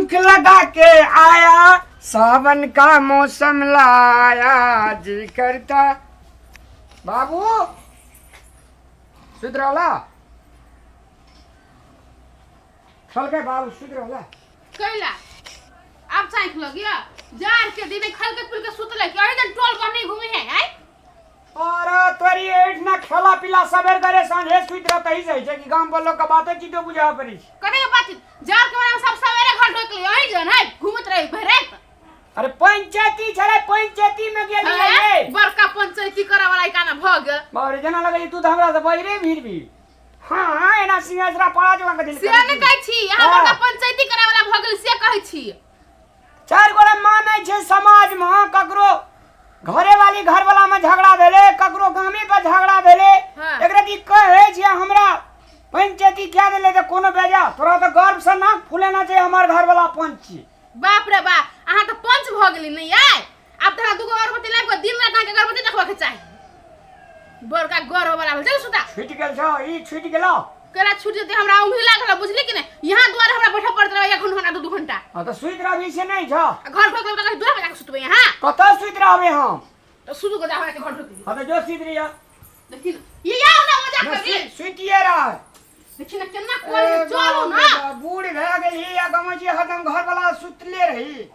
पंख लगा के आया, सावन का मौसम लाया, जी करता। बाबू सुधरौला खल के बाबू सुधरौला कैला अब साइक लग गया जार के दिन खल के पुल के सुतले के अरे टोल पर नहीं घूमे है आई और तोरी एठ ना खेला पिला सबेर करे सांझे सुत रहत ही सही छे कि गांव बोलो का बात चीतो बुझा पड़ी कने के बात जार के बारे में सब सवेरे घर ढोक ले आई जन है घूमत रही भरे अरे पंचायती छरे पंचायती में गेली रे बड़का पंचायती करे वाला का ना भग बारे जना लगे तू हमरा से बजरे भीड़ भी हां एना सिंहासरा पड़ा जला के दिल से ने कहै छी यहां बड़का पंचायती करे वाला भगल से कहै छी चार गोरा मानै छे समाज में ककरो घरे वाली घर वाला में झगड़ा भेले ककरो गामी पर झगड़ा भेले एकरा की कहै छी हमरा पंचायती क्या देले त कोनो बेजा तोरा तो गर्व से ना फूलेना चाहिए हमार घर वाला पंच छी बाप रे बा अहां तो पंच भ गेली नहीं आय अब तोरा दुगो अगरबत्ती लाग को दिन रात के अगरबत्ती देखबा के चाहि बड़का गर्व वाला भेल सुता छूट गेल छ ई छूट गेलो केला छूट जेते हमरा उंगली लागल बुझली कि नहीं यहां द्वार हमरा बैठा पड़त रहे 1 घंटा 2 घंटा हां तो सुइत रहबी से नहीं छ घर पर तो दूर पे जाके सुतबे यहां कत सुइत रहबे हम तो सुतु को जा हमरा के घर ढोक हां तो जो सुइत रिया देखी ये या ना मजाक करी सुइतिए रह देखी ना केना कोई चलो ना बूढ़ भ गेली या गमजी हदम घर वाला सुतले रही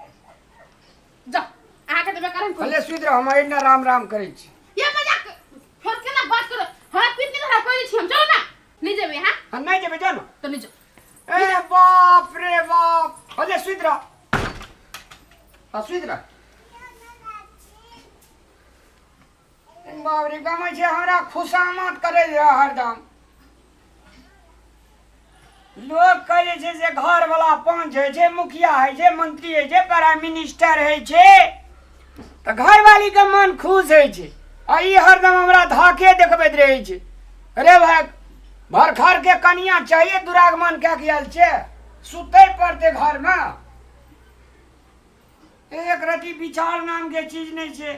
जा आ के देबे करन भले सुइत रह हम इतना राम राम करै छी ये मजाक फिर केना बात कर हमरा पिटनी धरा कोई छी हम चलो ना नहीं जेबे हां नहीं जेबे जानो तो नहीं जा ए बाप रे बाप भले सुइत रह सुइत रह बाप रे गमजी हमरा खुशामत करे हरदम लोग कहे छे जे घर वाला पंच है छे मुखिया है छे मंत्री है छे प्राइम मिनिस्टर है छे त घर वाली का मन खुश है छे आ ई हरदम हमरा धाके देखबैत रहे छे अरे भाई भरखर के कनिया चाहिए दुरागमन क्या कियल छे सुतै पड़ते घर में एक रति विचार नाम के चीज नहीं छे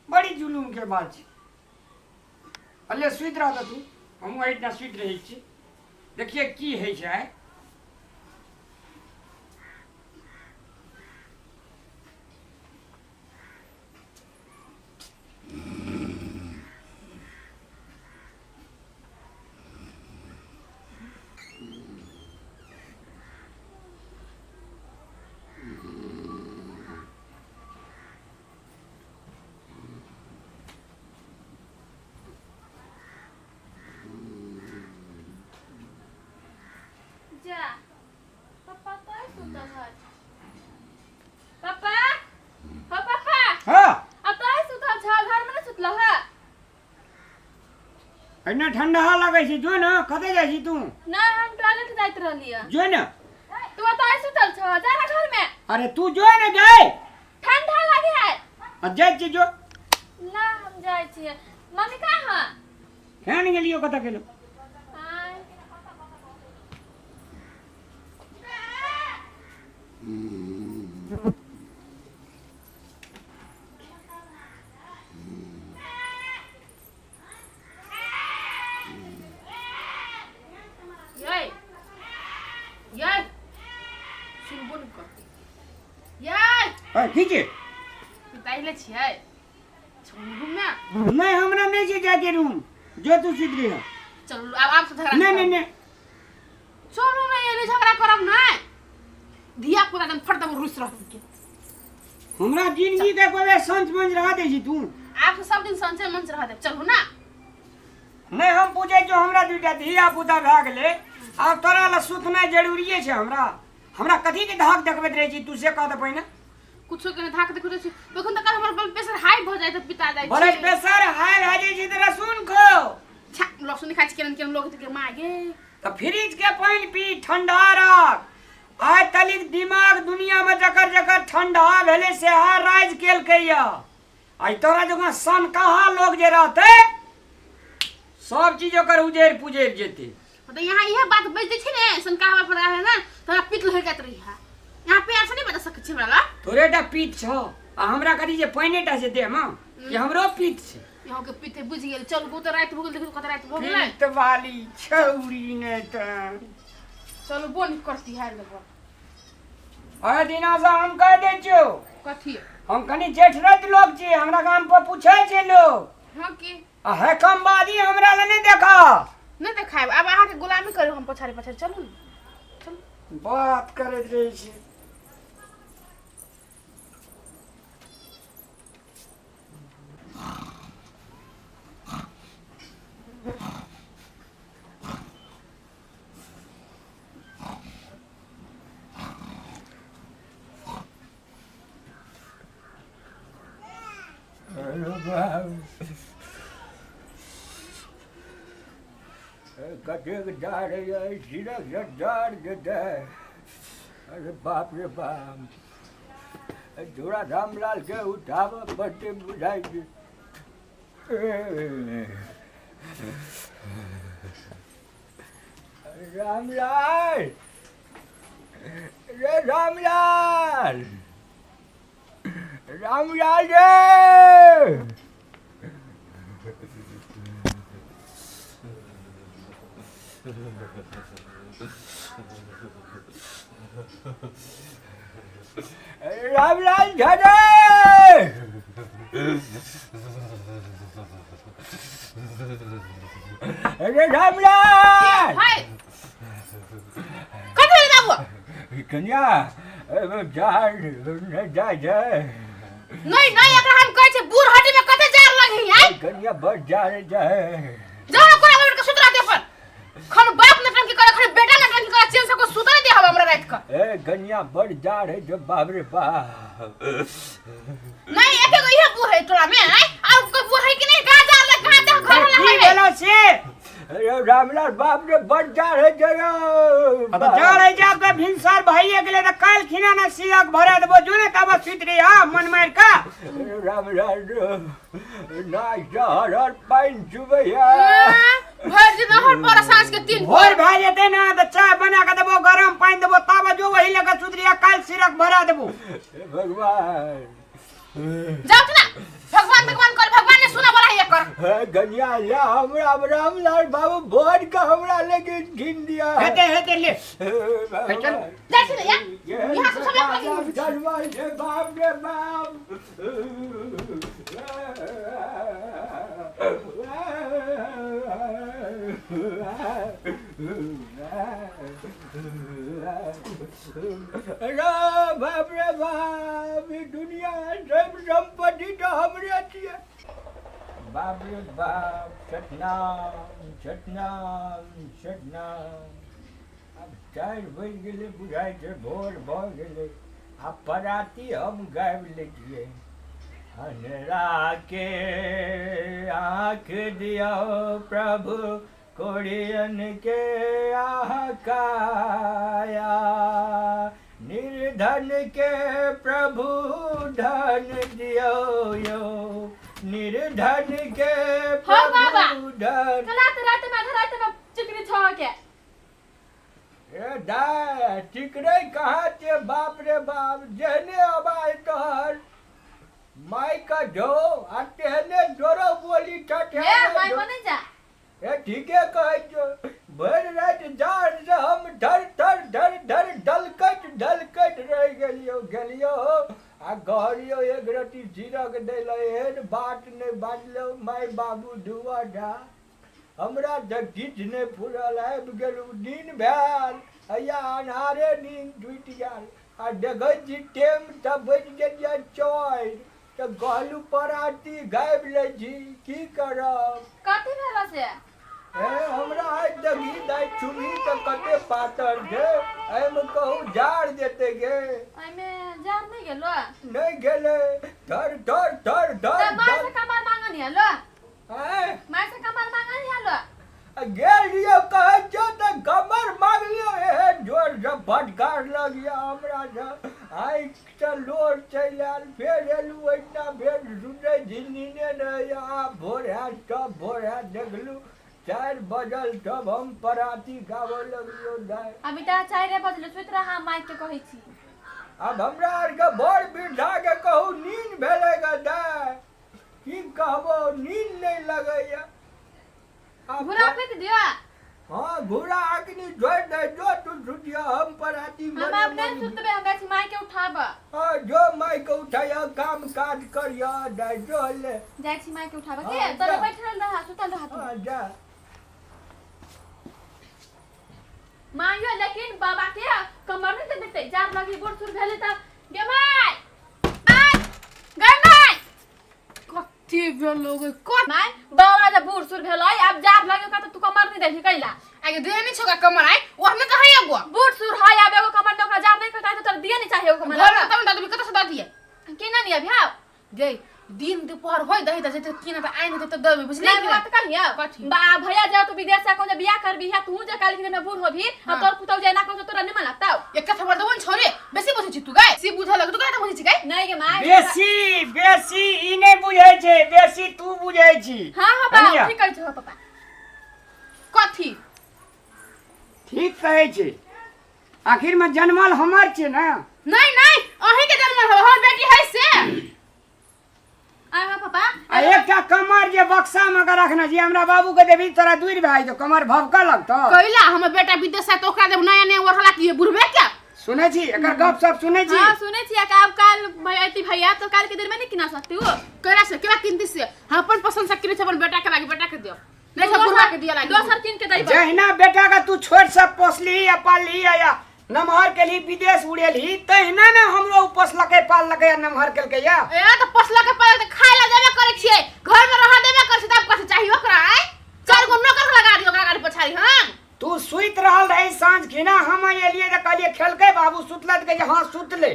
बड़ी जुलूम के बात छे अल्ले सुइत रह तू हम इतना सुइत रहे छी देखिए की है छै पापा तो सुता है पापा हो पापा हां अब तो सुता छ घर में सुतला है इतना ठंडा लगे छी जो ना कते जाई छी तू ना हम टॉयलेट जाइत रहलिए जो ना तू तो सुतल छ जा घर में अरे तू जो ना जाए ठंडा लगे है जाई छी जो ना हम जाई छी मम्मी कहां फैन गेलियो कत गेलो खींचे ताइले छियै रूम में नहीं हमरा नहीं छै जाके रूम जो तू सुत रही चलो अब से झगड़ा नहीं नहीं नहीं चलो ना ये झगड़ा करब ना धिया पुता एकदम फटदम रुस रह के हमरा जिंदगी के कोई संच मंच रहा दे छी तू आप सब दिन संचय मंच रह दे चलो ना नहीं हम पूछे जो हमरा दुटा धिया पुता भ गेले अब तोरा ला सुतना जरूरी छै हमरा कथि के धाक देखबैत रहे छी तू से कह दे पहिने कुछो के धाक देखो छी तखन तक हमर ब्लड प्रेशर हाई भ जाय त पिता जाय छी ब्लड प्रेशर हाई भ जाय छी त लहसुन खो छा लहसुन खाइ छी केन लोग के मागे त फ्रिज के पानी पी ठंडा रख आय तलिक दिमाग दुनिया में जकर ठंडा भेले से हर राज केल कहिया आई तोरा जगह सन कहा लोग जे रहते सब चीज ओकर उजेर पुजेर जेते तो यहाँ यह बात बजते छी ने सन कहा पर है ना तोरा पित लहकत रही है यहाँ पे ऐसा नहीं बता सकै छी हमरा तोरेटा पीत छ आ हमरा करी जे पानीटा से दे मां कि हमरो पीत छै यहाँ के पीते बुझ गेल चल गो तो रात भ गेल देखो कत रात भ गेल पीत वाली छौरी ने त चलो बोन करती है लगवा अरे दिना से हम कह दे छियो कथी हम कनी जेठरत लोग छी हमरा गाम पर पूछे छै लोग हां की आ है कमबादी हमरा ले नहीं देखा नहीं देखाब अब अहाँ के गुलामी करू हम पछाड़ी पछाड़ी चलू चलू बात करैत रही छी कटेक जा रही है सीधा जड्डार देता है अरे बाप रे बाप जोड़ा रामलाल के उठावा पट्टे बुझाई रामलाल रे रामलाल रामलाल रे रामलाल झाड़े अरे रामलाल हाय कथी ले बाबू कन्या जा नहीं नहीं एकरा हम कहै छै बूढ़ हड्डी में कते जार लगी है कन्या बस जा जाओ कोना बेटा के सुतरा दे पर खन बाप ने टंकी करे खन बेटा ने टंकी करे चैन से को सुतरा दे हम हमरा रात का ए कन्या बड़ जा रे जो बाप रे बाप नहीं एके गो इहे बूढ़ है तोरा में और कोई बूढ़ है कि नहीं कहां जा ले कहां जा घर की में भेलो से अरे रामलाल बाप रे बड़ जा रे जरा अब जा रही जा के भिनसर भइए गेले त काल खिना न सियक भरा देबो जोने तब सुतरी हां मन मार का रामलाल नाच हर पाइन चुबैया भर दिन हर पर सांस के 3 भोर भाई जेते ना त चाय बना के देबो गरम पानी देबो तब जो वही लगे सुतरिया काल सिरक भरा देबो भगवान जाओ ना भगवान भगवान कर भगवान ने सुना बोला है कर गनिया ला हमरा रामलाल बाबू भोर का हमरा लेके घिन दिया हेते ले चल जाती ना यार यहां से सब लोग जलवाई से बाप रे बाप अरे बाप रे बाप ई दुनिया सब संपत्ति तो हमरे छिए बाप रे बाप सतनाम सतनाम सतनाम अब 4 बज गेले बुझाइ छै भोर भऽ गेले आ पराती हम गाबि लेतिए अनरा के आँख दियो प्रभु कोरियन के आकाया निर्धन के प्रभु धन दियो यो निर्धन के हाँ बाबा। प्रभु धन रात में चिकनी छो के ए दाय टिकरे कहाँ छे बाप रे बाप जहने अबाय तोहर माय का जो आ तेहने जोरो बोली ठठे ए माय बने जा ए ठीके कहै छो भर रात जान से हम धर डलकट रह गेलियो आ गहरियो एक रति जीरक देलो एहन बात नहीं बाजलो माय बाबू दुआ ढा हमरा जगदीश ने फुरल आबि गेलू दिन भेल हैया अन्हारे नींद टूटि गेल आ देखै छी टेम तऽ बजि गेलियै 4 तऽ कहलू पराती गाबि लै छी की करब कथी भेला से ए हमरा आइ दगी दाइ चुमी तऽ कते पातर छै एहिमे कहू झाड़ देते गे एमे जान नहीं गेलो नहीं गेले धर त मार से कमर मांगनी हलो आय मार से कमर मांगनी हलो गेल रियो कहै छो तऽ कमर मांग लियो ए जोर से फटकार लग गया हमरा से आइ से लोर चलि आयल फेर एलू ओहिना फेर सुनै झिन्नीने नहि आ भोर हैत तब भोर हैत देखलू 4 बजल तब हम पराती गाबऽ लगलियो दाइ अभी त 4 बजले सुत रहा माइक के कहै छी अब हमरा आर के बड़ बिरधा के कहू नींद भेलै ग दाइ की कहबो नींद नहीं लगैया घुरा फेंक दियो हाँ घोड़ा आकनी जोड़ दे जो तू छुटिया हम पर आती हम आप नहीं सुतबे हम गाछी माई के उठाबा हाँ जो माई को उठाया काम काज करिया दे जो ले गाछी माई के उठाबा हाँ, के तोरे जा। बैठल रहा सुतल रहा तू हाँ जा माइयो लेकिन बाबा के कमर नहीं देते जार लगी गोड़ सुर भेले त गे माई माई गे माई कथि भेलो गे कोन माई बाबा जब बूढ़ सुर भेलै अब जार लगे का तू कमर नहीं देखी कैला आगे दे नहीं छोका कमर आए ओहमे कहां एगो बूढ़ सुर है अब एगो कमर में ओकरा जार नहीं करता है तो तोर दिए नहीं चाहिए एगो कमर घर में तब दादी कत से दा दिए केना नहीं अभी आओ दे दिन दोपहर होय दही त जते किना त आइन त दबे बुझले नहीं बात कहिया कथी? बा भैया जा तू विदेश से को जे बियाह करबी है तू जे काल के में बूढ़ होबी हाँ। और तोर पुतौ जे ना को तोरा निमन लगता एक कथा बड़ दवन छोरे बेसी बुझै छी तू गाय सी बुझा लग तू कहता बुझै छी गाय नहीं के माई बेसी बेसी ई नहीं बुझै छै बेसी तू बुझै छी हां हां कनिया। बा ठीक कहै छ पापा कथी ठीक कहै छै आखिर में जन्मल हमर छै ना नहीं नहीं अही के जन्म हो हमर बेटी है से आय हां पापा आ एकटा कमर जे बक्सा में के रखना जी हमरा बाबू के देबी तोरा दूर भाई तो कमर भभका लगतो कइला हमर बेटा विदेश से तो ओकरा देब नया नया ओढ़ला की बुढ़बे क्या सुनै छी एकर गप सब सुनै छी हां सुनै छी कि अब काल भैयाती भैया तो काल के दिन में नहीं किना सकती हो करा से केला किनती से हम अपन पसंद से किने छ अपन बेटा के लागी बेटा के दियो नहीं सब बुढ़वा के दिया लागी दोसर किन के दई जहिना बेटा का तू छोट सब पोसली या पालली या नमहर के लिए विदेश उड़ेली तहिना ना हमरो पोसलके पाललके या नमहर केलके या ए तो पसला के पड़े खाय ला देबे करे छिए घर में रह देबे करे छ तब कथि चाहिए ओकरा आय चार गो नौकर लगा दियो ओकरा गाड़ी पछाड़ी हम तू सुइत रहल रही सांझ खिना हम एलिए त कहलिए खेलके बाबू सुतलत के हां सुतले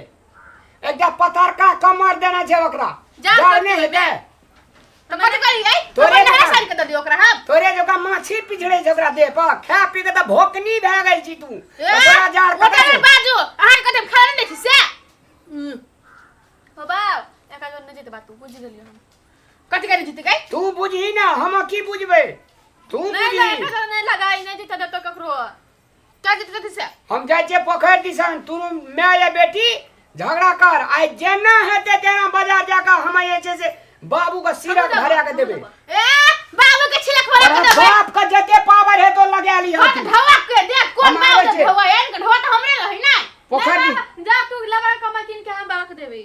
एकटा पतरका कमर देना छै ओकरा जा जाने करके हेते तो कथि करी ए तोरे तोरे नहरा जकाँ। साइड के द दियो ओकरा हम तोरे जका माछी पिछड़े झगड़ा दे पा खा पी के त भोकनी भए गेल छी तू ए तोरा जार ओकरा कते में बाजू अहाँ कते खाना नहीं छी से बाबा एका जो न जेते बात तू बुझ गेलियो हम कथि करी जीते गई तू बुझही ना हम की बुझबे तू नहीं बुझही नहीं एका नहीं लगाई नहीं जीते तो ककरो क्या जीते से हम जाय छे पोखर दिसन तू मैं या बेटी झगड़ा कर आइ जेना हेते तेना बाजार जाकर हम ये छे से बाबू का सिरा भरा के देबे ए बाबू के छिलक वाला के तोरा देबे बाप का जते पावर है तो लगा ली हां हम ढवा के देख कौन हम बाबू आबै छै। ढवा एन के ढवा तो हमरे रही ना पोखर नहीं, दी। बाबा, जा तू लगा कमा किन के हम बाबा के देबे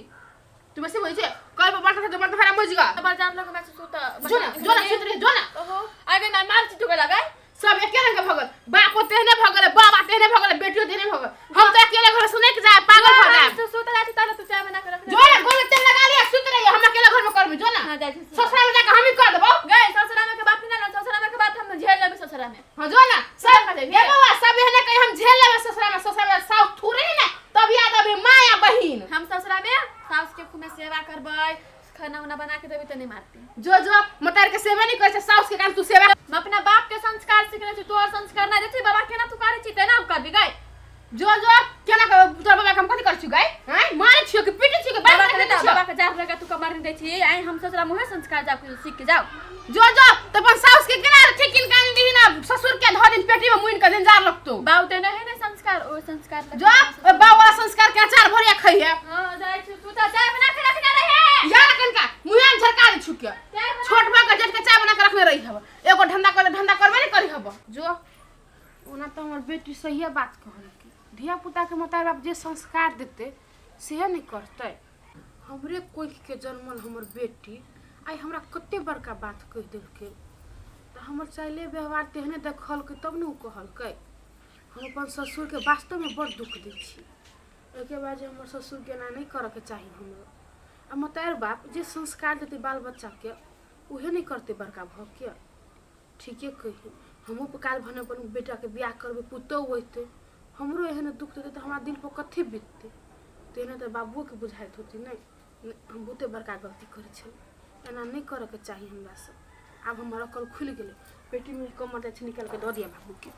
तू बस होई छे कल पर बात से मत फरा मुझगा बाबा जान लोग मैच सोता जो ना सुत रे जो ना ओहो आगे ना मार चिटू के लगा सब एके रंग के भगल बाप तेहने भगल बाबा तेहने भगल बेटियो तेहने भगल हम तो अकेले घर सुने के जाए पागल हो जाए तू सोता जाती ताले तू चाय बना के रख जो ना गोल तेल लगा लिया सुत रही हम अकेले घर में करबे जो ना हां जाई ससुरा में जाके हम ही कर देबो गए ससुरा में के बात नहीं ना ससुरा में के बात हम झेल लेबे ससुरा में हां जो ना सब ये बाबा सब एहने कहीं हम झेल लेबे ससुरा में साउ थूरे ना तब याद अबे माया बहिन हम ससुरा में सास के खुमे सेवा करबै खाना वाना बना के देबे त नहीं मारती जो मतार के सेवा नहीं करे छ सास के काम तू सेवा हम अपना बाप के संस्कार सिखले छी तोर संस्कार ना देती बाबा केना तू करे छी तेना कर दी गई जो केना तोर बाबा काम कथि कर छी गई हैं मारे छियो के पीटे छियो के बाबा के जा लगा तू कमार नहीं दे छी आई हम ससुरा मुहे संस्कार जा के सीख के जाओ जो तो अपन सास के केना ठीक किन दी ना ससुर के ध दिन पेटी में मुइन के जंजार लगतो बाऊ ते नहीं है संस्कार ओ संस्कार जो बाबा संस्कार के अचार भरिया खई है हां जाई छी तू त चाय बना के रखना रहे यार कनका मुयान झरका दे छुके छोट बा के जट के चाय बना के रखने रही हब एगो धंधा करबे नहीं करी हब जो ओना तो हमर बेटी सही बात कहल की धिया पुता के मुताबिक जे संस्कार देते से नहीं करते हमरे कोई के जन्मल हमर बेटी आई हमरा कते बड़का बात कह देलके तो हमर चाइले व्यवहार तेहने देखल के तब न कहल के हम अपन ससुर के वास्तव में बड़ दुख दै छी एके बाद हमर ससुर के ना नहीं करे के चाहिए हमरो आ मतार बाप जे संस्कार देते बाल बच्चा के उहे नहीं करते बड़का भ के ठीके कही हमो काल भने अपन बेटा के बियाह करबे पुतो होइते हमरो एहन दुख देते तो हमरा दिल पर कथि बीतते तेने तो बाबुओ के बुझाइत होती नहीं हम बहुते बड़का गलती करे छल एना नहीं करे के चाहिए हमरा से अब हमर अकल खुल गेले पेटी में कमर निकाल के दे दिया बाबू के